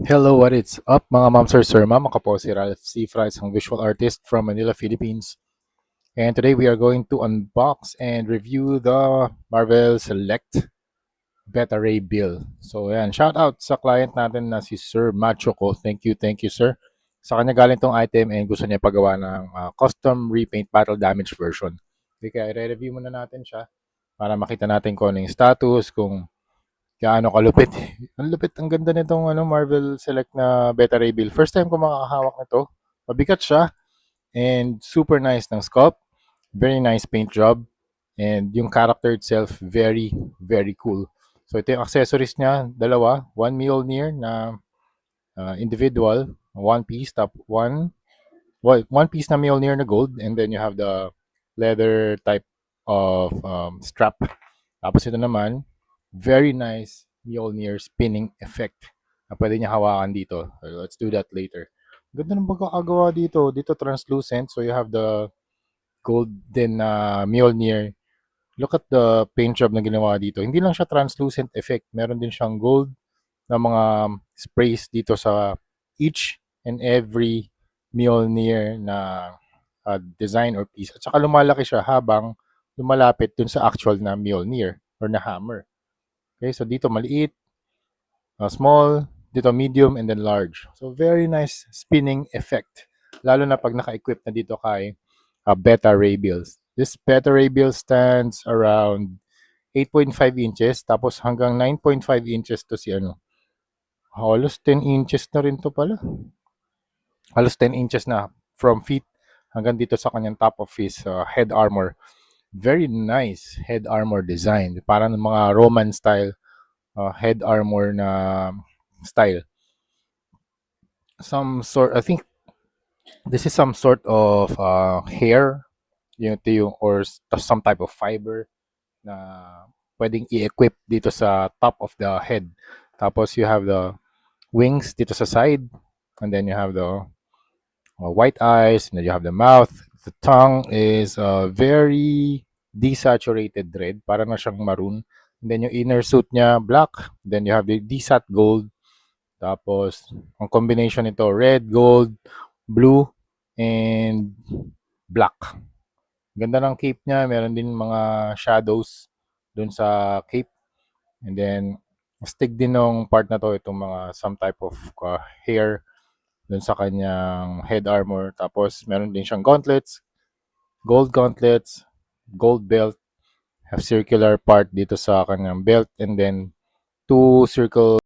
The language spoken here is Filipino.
Hello, what is up mga ma'am, sir, ma'am? Ako po si Ralph C. Fry, isang visual artist from Manila, Philippines. And today we are going to unbox and review the Marvel Select Beta Ray Bill. So yan, shout out sa client natin na si Sir Machoco. Thank you sir. Sa kanya galing tong item and gusto niya pagawa ng custom repaint battle damage version. Okay, kaya re-review muna natin siya para makita natin kung ano yung status, kung gaano kalupit. Ang lupit, ang ganda nitong Marvel Select na Beta Ray Bill. First time ko makakahawak nito. Mabigat siya and super nice ng sculpt. Very nice paint job. And yung character itself, very, very cool. So ito yung accessories niya, dalawa. One Mjolnir na individual, one piece, one piece na Mjolnir na gold. And then you have the leather type of strap. Tapos ito naman, very nice Mjolnir spinning effect na pwede niya hawakan dito. Let's do that later. Ganda ng pagkakagawa dito. Dito translucent, so you have the golden Mjolnir. Look at the paint job na ginawa dito. Hindi lang siya translucent effect. Meron din siyang gold na mga sprays dito sa each and every Mjolnir na design or piece. At saka lumalaki siya habang lumalapit dun sa actual na Mjolnir or na hammer. Okay, so dito maliit, small, dito medium, and then large. So very nice spinning effect. Lalo na pag naka-equip na dito kay Beta Ray Bills. This Beta Ray Bill stands around 8.5 inches, tapos hanggang 9.5 inches to si halos 10 inches na rin to pala. Halos 10 inches na from feet hanggang dito sa kanyang top of his head armor. Very nice head armor design. Parang mga Roman style head armor na style. I think this is some sort of hair, or some type of fiber na pwedeng i-equip dito sa top of the head. Tapos you have the wings dito sa side, and then you have the white eyes, and then you have the mouth. The tongue is very desaturated red, para na siyang maroon. And then yung inner suit niya, black. Then you have the desat gold. Tapos, ang combination nito, red, gold, blue, and black. Ganda ng cape niya. Meron din mga shadows dun sa cape. And then, stick din ng part na to, itong mga some type of hair dun sa kanyang head armor. Tapos, meron din siyang gauntlets, gold belt, have circular part dito sa kanyang belt, and then two circle